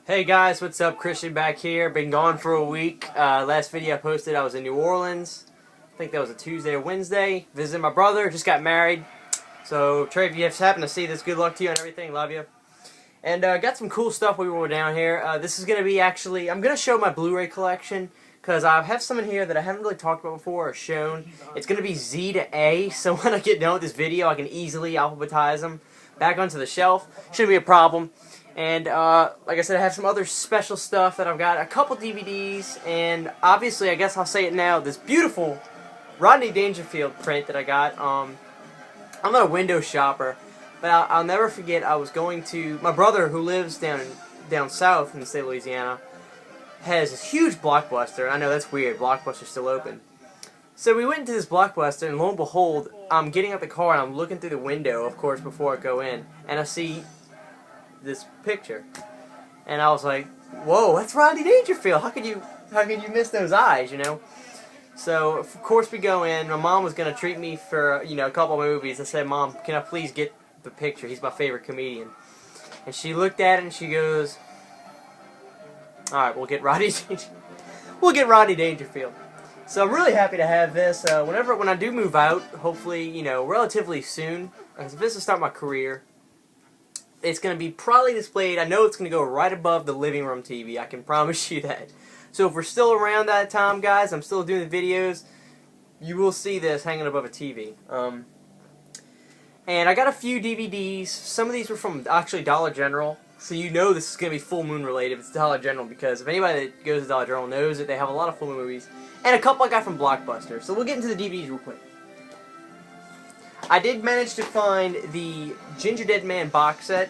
Hey guys, what's up? Christian back here. Been gone for a week. Last video I posted, I was in New Orleans. I think that was a Tuesday or Wednesday. Visiting my brother. Just got married. So Trey, if you just happen to see this, good luck to you and everything. Love you. And got some cool stuff when we were down here. This is going to be actually, I'm going to show my Blu-ray collection, because I have some in here that I haven't really talked about before or shown. It's going to be Z to A, so when I get done with this video, I can easily alphabetize them back onto the shelf. Shouldn't be a problem. And like I said, I have some other special stuff that I've got, a couple DVDs, and obviously, I guess I'll say it now, this beautiful Rodney Dangerfield print that I got. I'm not a window shopper, but I'll never forget, I was going to, my brother who lives down south in the state of Louisiana has this huge Blockbuster. I know that's weird, Blockbuster's still open. So we went into this Blockbuster, and lo and behold, I'm getting out the car and I'm looking through the window, of course, before I go in, and I see this picture, and I was like, "Whoa, that's Rodney Dangerfield! How could you miss those eyes?" You know. So of course we go in. My mom was gonna treat me for a couple movies. I said, "Mom, can I please get the picture? He's my favorite comedian." And she looked at it and she goes, "All right, we'll get Rodney Dangerfield." So I'm really happy to have this. When I do move out, hopefully relatively soon, because this is start my career. It's going to be probably displayed, I know it's going to go right above the living room TV, I can promise you that. So if we're still around that time, guys, I'm still doing the videos, you will see this hanging above a TV. And I got a few DVDs, some of these were from actually Dollar General, so you know this is going to be Full Moon related if it's Dollar General, because if anybody that goes to Dollar General knows that they have a lot of Full Moon movies, and a couple I got from Blockbuster. So we'll get into the DVDs real quick. I did manage to find the Ginger Dead Man box set.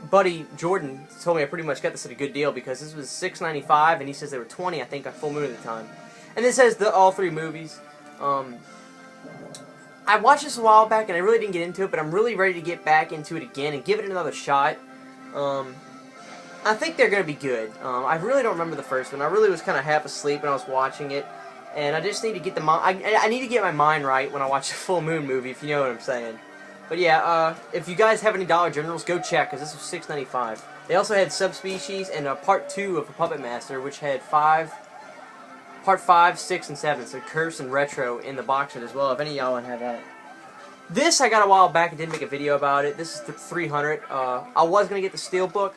Buddy Jordan told me I pretty much got this at a good deal because this was $6.95 and he says they were $20, I think, on Full Moon at the time. And this has all three movies. I watched this a while back and I really didn't get into it, but I'm really ready to get back into it again and give it another shot. I think they're going to be good. I really don't remember the first one. I really was kind of half asleep when I was watching it. And I just need to get I need to get my mind right when I watch a Full Moon movie, if you know what I'm saying. But yeah, if you guys have any Dollar Generals, go check, because this was $6.95. They also had Subspecies and Part 2 of The Puppet Master, which had Part 5, 6, and 7, so Curse and Retro in the box set as well, if any of y'all want to have that. This I got a while back, I did make a video about it. This is the 300. I was going to get the Steelbook,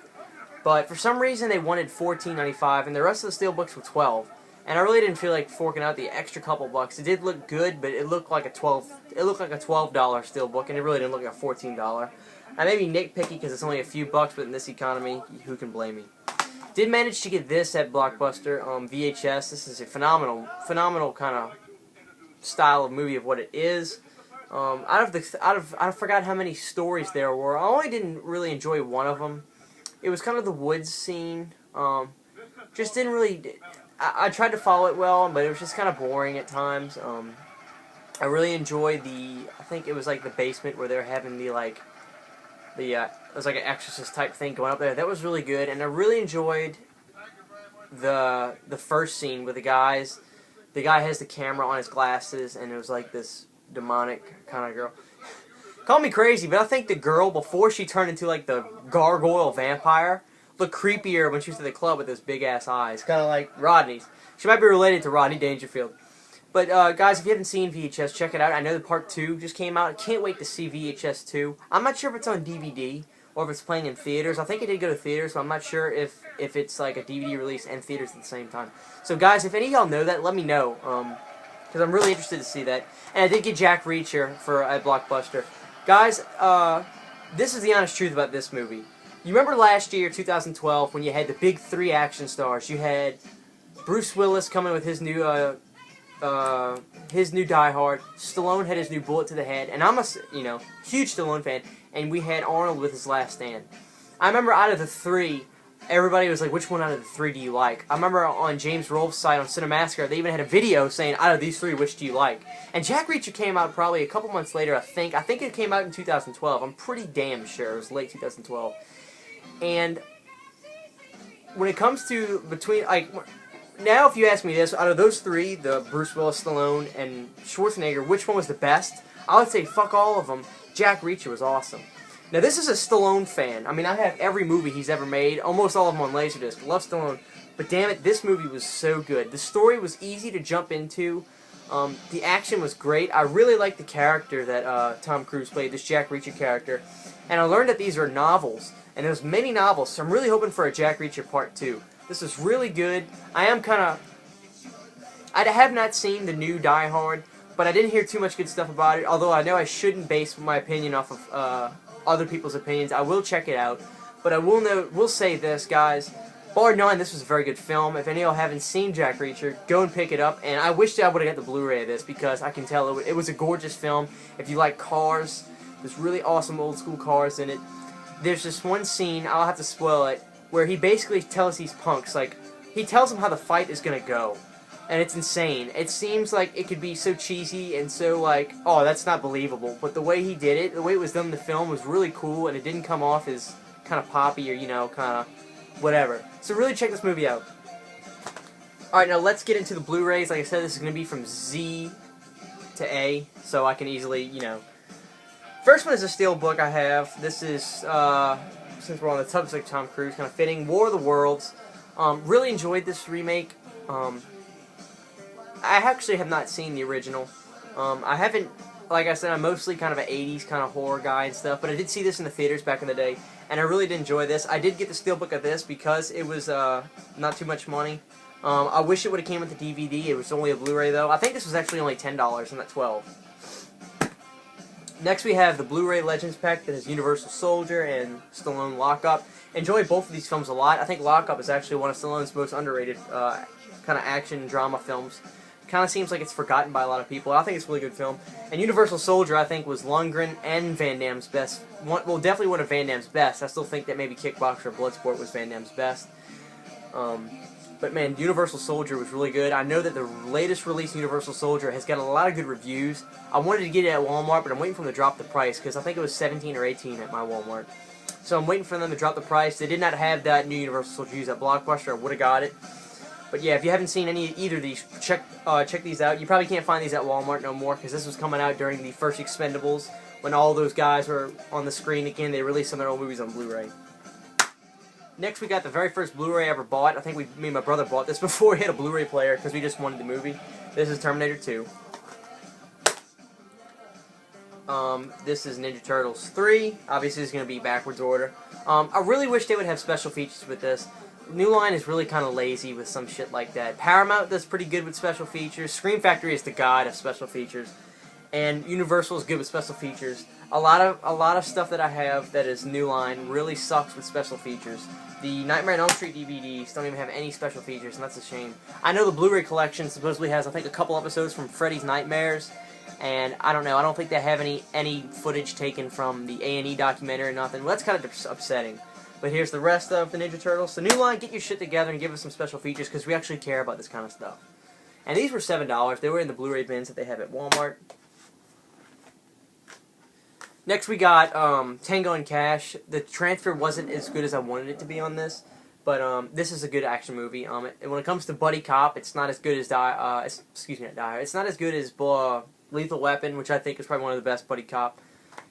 but for some reason they wanted $14.95, and the rest of the Steelbooks were $12. And I really didn't feel like forking out the extra couple bucks. It did look good, but it looked like a $12 Steelbook, and it really didn't look like a $14. I may be nitpicky because it's only a few bucks, but in this economy, who can blame me? Did manage to get this at Blockbuster VHS. This is a phenomenal kind of style of movie of what it is. I forgot how many stories there were. I only didn't really enjoy one of them. It was kind of the woods scene. Just didn't really. I tried to follow it well, but it was just kind of boring at times. I really enjoyed I think it was like the basement where they were having it was like an exorcist type thing going up there. That was really good, and I really enjoyed the first scene with the guys. The guy has the camera on his glasses, and it was like this demonic kind of girl. Call me crazy, but I think the girl, before she turned into like the gargoyle vampire, looked creepier when she was at the club with those big-ass eyes. Kind of like Rodney's. She might be related to Rodney Dangerfield. But, guys, if you haven't seen VHS, check it out. I know the Part 2 just came out. I can't wait to see VHS 2. I'm not sure if it's on DVD or if it's playing in theaters. I think it did go to theaters, so I'm not sure if it's like a DVD release and theaters at the same time. So, guys, if any of y'all know that, let me know. Because I'm really interested to see that. And I did get Jack Reacher at Blockbuster. Guys, this is the honest truth about this movie. You remember last year, 2012, when you had the big three action stars? You had Bruce Willis coming with his new Die Hard. Stallone had his new Bullet to the Head, and I'm a huge Stallone fan. And we had Arnold with his Last Stand. I remember out of the three, everybody was like, "Which one out of the three do you like?" I remember on James Rolfe's site on Cinemassacre, they even had a video saying, "Out of these three, which do you like?" And Jack Reacher came out probably a couple months later. I think it came out in 2012. I'm pretty damn sure it was late 2012. And when it comes to now if you ask me this, out of those three, the Bruce Willis, Stallone, and Schwarzenegger, which one was the best? I would say fuck all of them. Jack Reacher was awesome. Now this is a Stallone fan. I mean, I have every movie he's ever made, almost all of them on Laserdisc. Love Stallone. But damn it, this movie was so good. The story was easy to jump into. The action was great. I really liked the character that Tom Cruise played, this Jack Reacher character. And I learned that these are novels. And there's many novels, so I'm really hoping for a Jack Reacher Part 2. This is really good. I have not seen the new Die Hard, but I didn't hear too much good stuff about it, although I know I shouldn't base my opinion off of other people's opinions. I will check it out, but I will say this, guys. Bar none, this was a very good film. If any of y'all haven't seen Jack Reacher, go and pick it up. And I wish that I would have got the Blu-ray of this, because I can tell it was a gorgeous film. If you like cars, there's really awesome old school cars in it. There's this one scene, I'll have to spoil it, where he basically tells these punks, like, he tells them how the fight is going to go. And it's insane. It seems like it could be so cheesy and so like, oh, that's not believable. But the way he did it, the way it was done in the film was really cool, and it didn't come off as kind of poppy or, you know, kind of whatever. So really check this movie out. Alright, now let's get into the Blu-rays. Like I said, this is going to be from Z to A, so I can easily, you know. First one is a steel book I have. This is, since we're on the subject of Tom Cruise, kind of fitting. War of the Worlds. Really enjoyed this remake. I actually have not seen the original. I haven't, like I said, I'm mostly kind of an 80s kind of horror guy and stuff, but I did see this in the theaters back in the day, and I really did enjoy this. I did get the steelbook of this because it was not too much money. I wish it would have came with the DVD. It was only a Blu-ray, though. I think this was actually only $10 and not $12. Next we have the Blu-ray Legends pack that has Universal Soldier and Stallone Lockup. Enjoy both of these films a lot. I think Lockup is actually one of Stallone's most underrated kind of action and drama films. Kind of seems like it's forgotten by a lot of people. I think it's a really good film. And Universal Soldier, I think, was Lundgren and Van Damme's best. Well, definitely one of Van Damme's best. I still think that maybe Kickboxer or Bloodsport was Van Damme's best. But man, Universal Soldier was really good. I know that the latest release Universal Soldier has got a lot of good reviews. I wanted to get it at Walmart, but I'm waiting for them to drop the price, because I think it was $17 or $18 at my Walmart. So I'm waiting for them to drop the price. They did not have that new Universal Soldier used at Blockbuster. I would have got it. But yeah, if you haven't seen either of these, check these out. You probably can't find these at Walmart no more, because this was coming out during the first Expendables, when all those guys were on the screen again. They released some of their old movies on Blu-ray. Next, we got the very first Blu-ray I ever bought. I think me and my brother bought this before we had a Blu-ray player, because we just wanted the movie. This is Terminator 2. This is Ninja Turtles 3. Obviously, it's going to be backwards order. I really wish they would have special features with this. New Line is really kind of lazy with some shit like that. Paramount does pretty good with special features. Scream Factory is the god of special features. And Universal is good with special features. A lot of stuff that I have that is New Line really sucks with special features. The Nightmare on Elm Street DVDs don't even have any special features, and that's a shame. I know the Blu-ray collection supposedly has, I think, a couple episodes from Freddy's Nightmares, and I don't know. I don't think they have any footage taken from the A&E documentary or nothing. Well, that's kind of upsetting. But here's the rest of the Ninja Turtles. So New Line, get your shit together and give us some special features, because we actually care about this kind of stuff. And these were $7. They were in the Blu-ray bins that they have at Walmart. Next we got Tango and Cash. The transfer wasn't as good as I wanted it to be on this, but this is a good action movie. When it comes to buddy cop, it's not as good as It's not as good as Lethal Weapon, which I think is probably one of the best buddy cop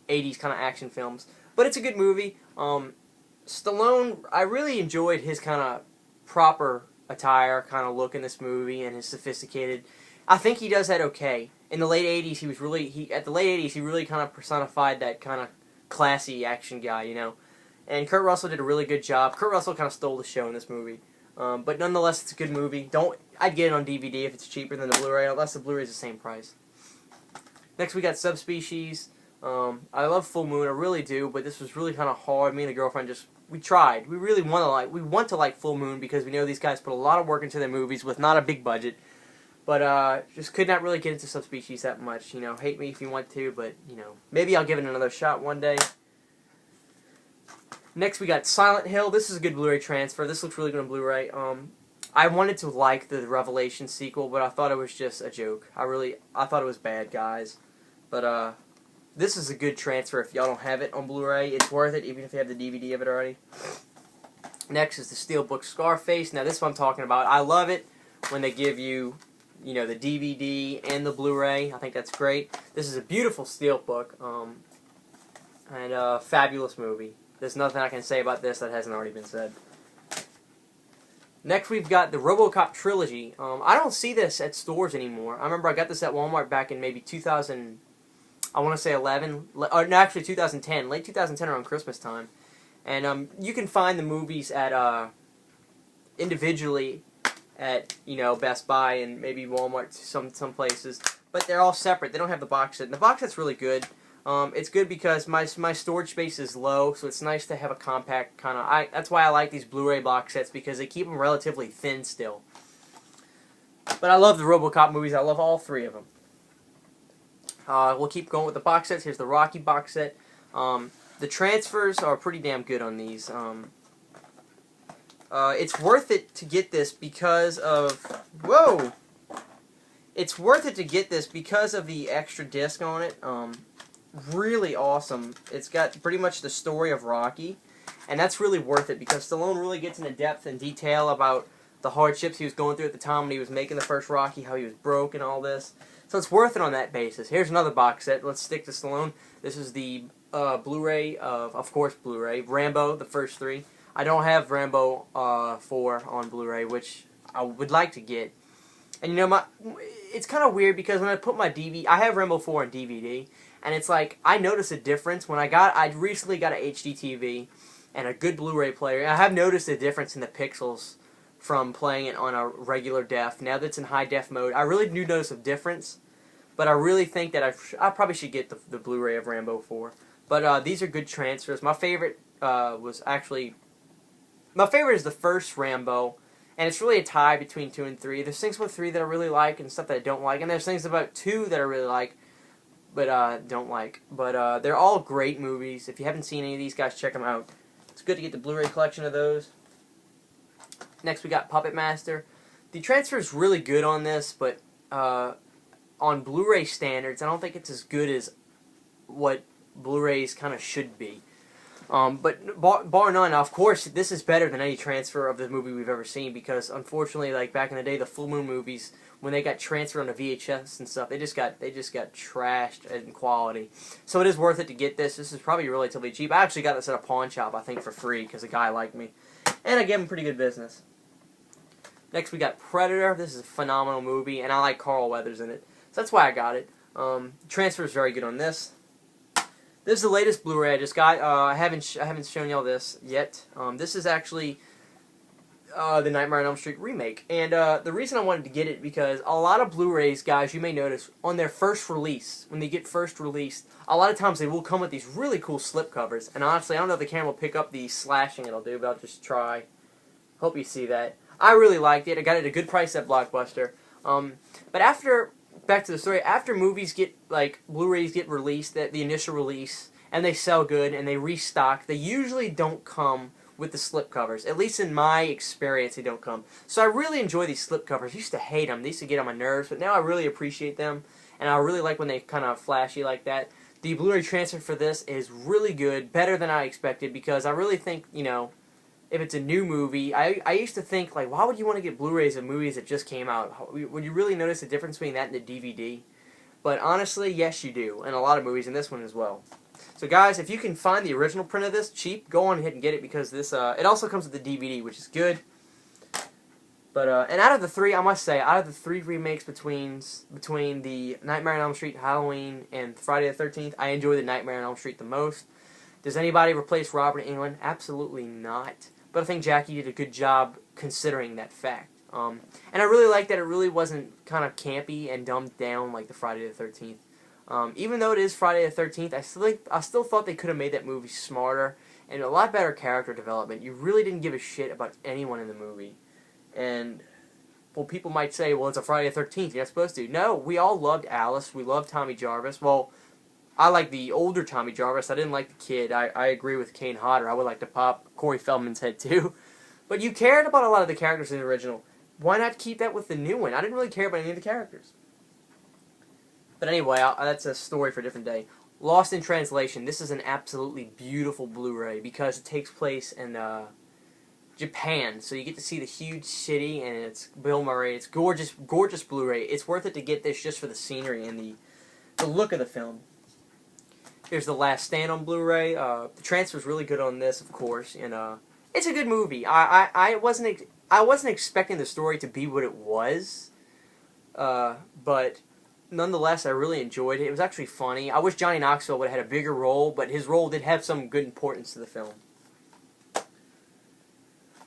80s kind of action films. But it's a good movie. Stallone, I really enjoyed his kind of proper attire kind of look in this movie, and his sophisticated. I think he does that okay. In the late 80s, at the late 80s, he really kind of personified that kind of classy action guy, you know. And Kurt Russell did a really good job. Kurt Russell kind of stole the show in this movie. But nonetheless, it's a good movie. I'd get it on DVD if it's cheaper than the Blu-ray, unless the Blu-ray is the same price. Next, we got Subspecies. I love Full Moon, I really do, but this was really kind of hard. Me and the girlfriend we tried. We really want to like Full Moon, because we know these guys put a lot of work into their movies with not a big budget. But just could not really get into Subspecies that much. You know, hate me if you want to, but you know, maybe I'll give it another shot one day. Next, we got Silent Hill. This is a good Blu-ray transfer. This looks really good on Blu-ray. I wanted to like the Revelation sequel, but I thought it was just a joke. I thought it was bad, guys. But this is a good transfer if y'all don't have it on Blu-ray. It's worth it, even if you have the DVD of it already. Next is the Steelbook Scarface. Now, this is what I'm talking about. I love it when they give you, you know, the DVD and the Blu-ray. I think that's great. This is a beautiful steelbook. And fabulous movie. There's nothing I can say about this that hasn't already been said. Next, we've got the RoboCop trilogy. I don't see this at stores anymore. I remember I got this at Walmart back in maybe 2000. I want to say 11. Or no, actually 2010. Late 2010 around Christmas time. And you can find the movies at individually at Best Buy and maybe Walmart, some places. But they're all separate. They don't have the box set. And the box set's really good. It's good because my storage space is low, so it's nice to have a compact kind of. That's why I like these Blu-ray box sets, because they keep them relatively thin still. But I love the RoboCop movies. I love all three of them. We'll keep going with the box sets. Here's the Rocky box set. The transfers are pretty damn good on these. It's worth it to get this because of It's worth it to get this because of the extra disc on it. Really awesome. It's got pretty much the story of Rocky, and that's really worth it because Stallone really gets into depth and detail about the hardships he was going through at the time when he was making the first Rocky, how he was broke and all this. So it's worth it on that basis. Here's another box set. Let's stick to Stallone. This is the Blu-ray of course, Blu-ray. Rambo, the first three. I don't have Rambo 4 on Blu-ray, which I would like to get. And it's kind of weird because when I put my DVD, I have Rambo 4 on DVD. And it's like, I noticed a difference when I recently got an HD TV and a good Blu-ray player. And I have noticed a difference in the pixels from playing it on a regular def. Now that it's in high def mode, I really do notice a difference. But I really think that I probably should get the Blu-ray of Rambo 4. But these are good transfers. My favorite is the first Rambo. And it's really a tie between 2 and 3. There's things about 3 that I really like and stuff that I don't like. And there's things about 2 that I really like, but don't like. But they're all great movies. If you haven't seen any of these guys, check them out. It's good to get the Blu-ray collection of those. Next, we got Puppet Master. The transfer is really good on this, but on Blu-ray standards, I don't think it's as good as what Blu-rays kind of should be. But bar none, of course, this is better than any transfer of the movie we've ever seen, because unfortunately, like back in the day, the Full Moon movies, when they got transferred on the VHS and stuff, they just got trashed in quality. So it is worth it to get this. This is probably relatively cheap. I actually got this at a pawn shop, I think, for free, because a guy liked me, and I gave him pretty good business. Next, we got Predator. This is a phenomenal movie, and I like Carl Weathers in it, so that's why I got it. Transfer is very good on this. This is the latest Blu-ray I just got. I haven't shown y'all this yet. This is actually the Nightmare on Elm Street remake, and the reason I wanted to get it because a lot of Blu-rays, guys, you may notice on their first release, when they get first released, a lot of times they will come with these really cool slipcovers. And honestly, I don't know if the camera will pick up the slashing it'll do, but I'll just try. Hope you see that. I really liked it. I got it at a good price at Blockbuster. But back to the story, after movies get, like, Blu-rays get released, the initial release, and they sell good, and they restock, they usually don't come with the slipcovers. At least in my experience, they don't come. So I really enjoy these slipcovers. I used to hate them. They used to get on my nerves, but now I really appreciate them, and I really like when they kind of flashy like that. The Blu-ray transfer for this is really good, better than I expected, because I really think, if it's a new movie, I used to think, like, why would you want to get Blu-rays of movies that just came out? Would you really notice the difference between that and the DVD? But honestly, yes you do, and a lot of movies, and this one as well. So guys, if you can find the original print of this cheap, go on ahead and get it, because this, it also comes with the DVD, which is good. But, and out of the three, I must say, out of the three remakes between the Nightmare on Elm Street, Halloween, and Friday the 13th, I enjoy the Nightmare on Elm Street the most. Does anybody replace Robert Englund? Absolutely not. But I think Jackie did a good job considering that fact. And I really like that it really wasn't kind of campy and dumbed down like the Friday the 13th. Even though it is Friday the 13th, I still thought they could have made that movie smarter and a lot better character development. You really didn't give a shit about anyone in the movie. And, well, people might say, well, it's a Friday the 13th, you're not supposed to. No, we all loved Alice. We loved Tommy Jarvis. Well, I like the older Tommy Jarvis. I didn't like the kid. I agree with Kane Hodder. I would like to pop Corey Feldman's head too. But you cared about a lot of the characters in the original. Why not keep that with the new one? I didn't really care about any of the characters. But anyway, that's a story for a different day. Lost in Translation. This is an absolutely beautiful Blu-ray because it takes place in Japan. So you get to see the huge city, and it's Bill Murray. It's gorgeous, gorgeous Blu-ray. It's worth it to get this just for the scenery and the look of the film. Here's The Last Stand on Blu-ray. The transfer's really good on this, of course, and it's a good movie. I wasn't expecting the story to be what it was, but nonetheless, I really enjoyed it. It was actually funny. I wish Johnny Knoxville would have had a bigger role, but his role did have some good importance to the film.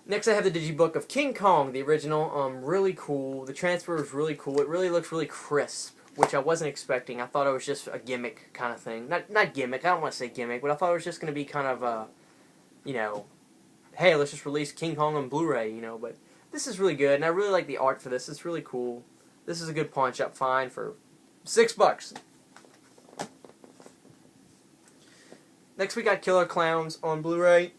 Next, I have the Digibook of King Kong, the original. Really cool. The transfer was really cool. It really looks really crisp, which I wasn't expecting. I thought it was just a gimmick kind of thing. Not gimmick. I don't want to say gimmick, but I thought it was just going to be kind of you know, hey, let's just release King Kong on Blu-ray, you know. But this is really good, and I really like the art for this. It's really cool. This is a good pawn shop find for $6. Next, we got Killer Clowns on Blu-ray.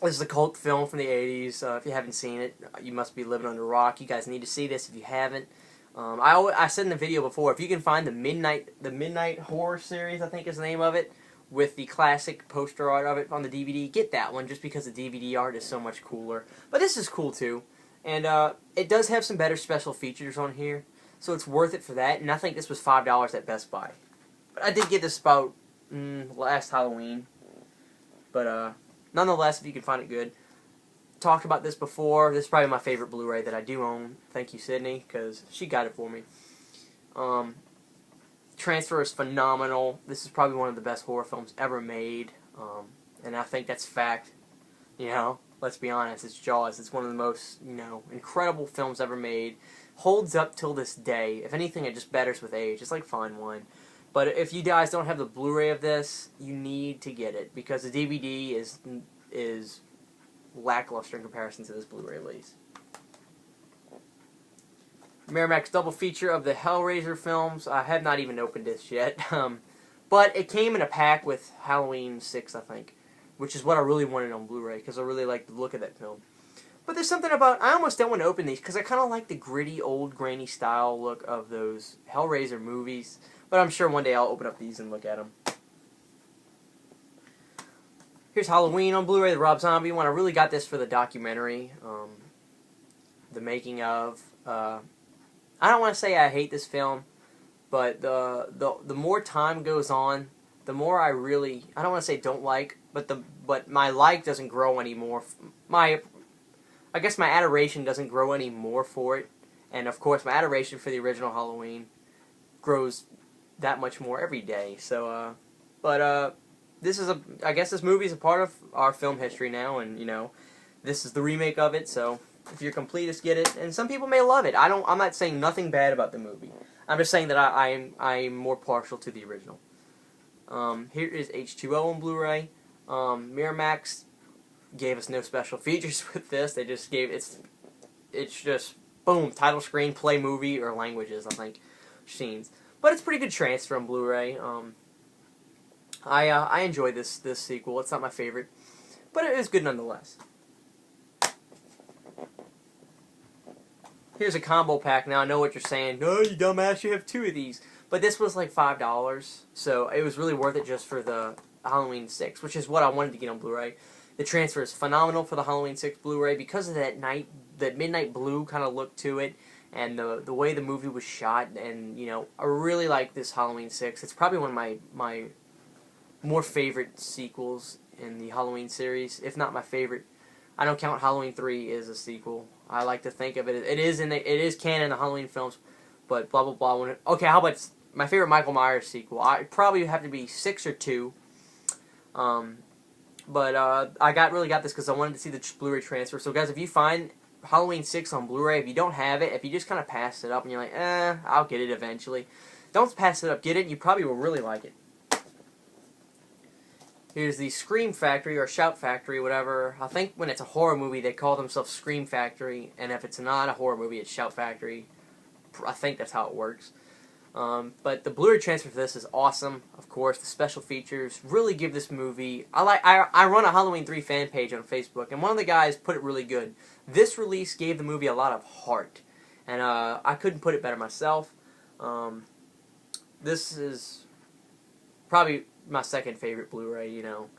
This is a cult film from the 80s. If you haven't seen it, you must be living under a rock. You guys need to see this if you haven't. I said in the video before, if you can find the Midnight Horror series, I think is the name of it, with the classic poster art of it on the DVD, get that one just because the DVD art is so much cooler. But this is cool too, and it does have some better special features on here, so it's worth it for that. And I think this was $5 at Best Buy. But I did get this about last Halloween. But nonetheless, if you can find it good. Talked about this before. This is probably my favorite Blu-ray that I do own. Thank you, Sydney, because she got it for me. Transfer is phenomenal. This is probably one of the best horror films ever made, and I think that's fact. You know, let's be honest. It's Jaws. It's one of the most, you know, incredible films ever made. Holds up till this day. If anything, it just betters with age. It's like fine wine. But if you guys don't have the Blu-ray of this, you need to get it because the DVD is lackluster in comparison to this Blu-ray release. Miramax double feature of the Hellraiser films. I have not even opened this yet, but it came in a pack with Halloween 6, I think, which is what I really wanted on Blu-ray because I really like the look of that film. But there's something about, I almost don't want to open these because I kind of like the gritty, old, grainy style look of those Hellraiser movies. But I'm sure one day I'll open up these and look at them. Here's Halloween on Blu-ray, the Rob Zombie one. I really got this for the documentary, the making of. I don't want to say I hate this film, but the more time goes on, the more I don't want to say don't like, but my like doesn't grow anymore. I guess my adoration doesn't grow anymore for it, and of course my adoration for the original Halloween grows that much more every day. So, this is I guess this movie is a part of our film history now, and you know, this is the remake of it. So, if you're completist, get it. And some people may love it. I'm not saying nothing bad about the movie. I'm just saying that I'm more partial to the original. Here is H2O on Blu-ray. Miramax gave us no special features with this. They just gave it's just boom, title screen, play movie, or languages, I think, scenes. But it's pretty good transfer on Blu-ray. I enjoyed this sequel. It's not my favorite, but it is good nonetheless. Here's a combo pack. Now I know what you're saying. No, you dumbass, you have two of these. But this was like $5, so it was really worth it just for the Halloween 6, which is what I wanted to get on Blu-ray. The transfer is phenomenal for the Halloween 6 Blu-ray because of that midnight blue kind of look to it. And the way the movie was shot, and you know, I really like this Halloween 6. It's probably one of my more favorite sequels in the Halloween series, if not my favorite. I don't count Halloween 3 as a sequel. I like to think of it as it is canon in the Halloween films, but blah blah blah. Okay, how about my favorite Michael Myers sequel? I probably have to be 6 or 2. But I really got this because I wanted to see the Blu-ray transfer. So guys, if you find Halloween 6 on Blu-ray, if you don't have it, if you just kind of pass it up and you're like, I'll get it eventually, don't pass it up, get it, you probably will really like it. Here's the Scream Factory, or Shout Factory, whatever. I think when it's a horror movie, they call themselves Scream Factory, and if it's not a horror movie, it's Shout Factory. I think that's how it works. But the Blu-ray transfer for this is awesome. Of course, the special features really give this movie. I run a Halloween 3 fan page on Facebook, and one of the guys put it really good. This release gave the movie a lot of heart, and I couldn't put it better myself. This is probably my second favorite Blu-ray, you know.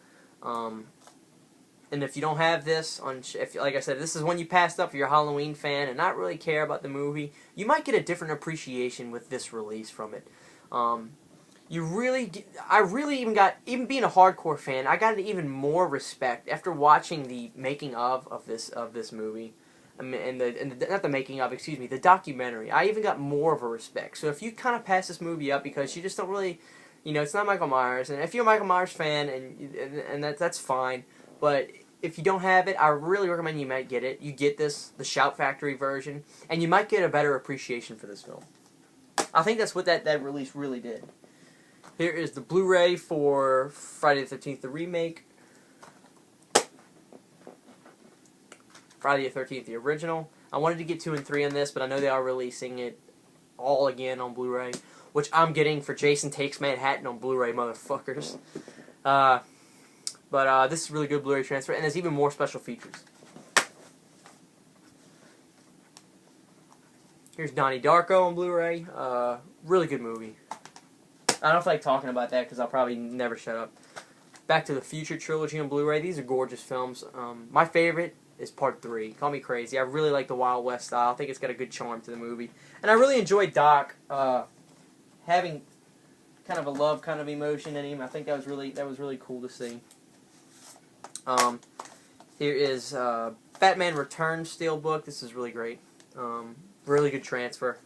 And if you don't have this like I said, this is one you passed up if you're a Halloween fan and not really care about the movie, you might get a different appreciation with this release from it. I really even being a hardcore fan, I got even more respect after watching the making of this movie. I mean, not the making of, excuse me, the documentary. I even got more of a respect. So if you kind of pass this movie up because you just don't really, it's not Michael Myers, and if you're a Michael Myers fan, and that's fine, but if you don't have it, I really recommend you might get it. You get the Shout Factory version, and you might get a better appreciation for this film. I think that's what that release really did. Here is the Blu-ray for Friday the 13th, the remake. Friday the 13th, the original. I wanted to get 2 and 3 on this, but I know they are releasing it all again on Blu-ray, which I'm getting for Jason Takes Manhattan on Blu-ray, motherfuckers. But this is a really good Blu-ray transfer, and there's even more special features. Here's Donnie Darko on Blu-ray. Really good movie. I don't feel like talking about that because I'll probably never shut up. Back to the Future trilogy on Blu-ray. These are gorgeous films. My favorite is Part 3. Call me crazy. I really like the Wild West style. I think it's got a good charm to the movie. And I really enjoyed Doc having kind of a love kind of emotion in him. I think that was really cool to see. Here is Batman Returns Steelbook. This is really great. Really good transfer.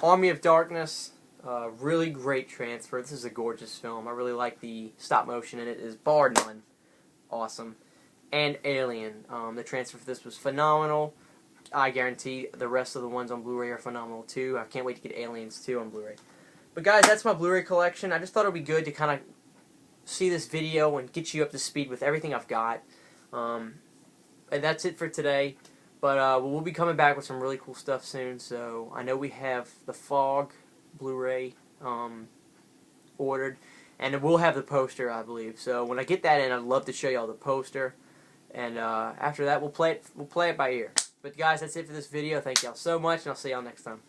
Army of Darkness. Really great transfer. This is a gorgeous film. I really like the stop motion in it. It is bar none. Awesome. And Alien. The transfer for this was phenomenal. I guarantee the rest of the ones on Blu-ray are phenomenal too. I can't wait to get Aliens 2 on Blu-ray. But guys, that's my Blu-ray collection. I just thought it would be good to kind of see this video and get you up to speed with everything I've got. And that's it for today. But we'll be coming back with some really cool stuff soon. So I know we have the Fog Blu-ray ordered, and we'll have the poster, I believe. So when I get that in, I'd love to show y'all the poster, and after that we'll play it by ear. But guys, that's it for this video. Thank y'all so much, and I'll see y'all next time.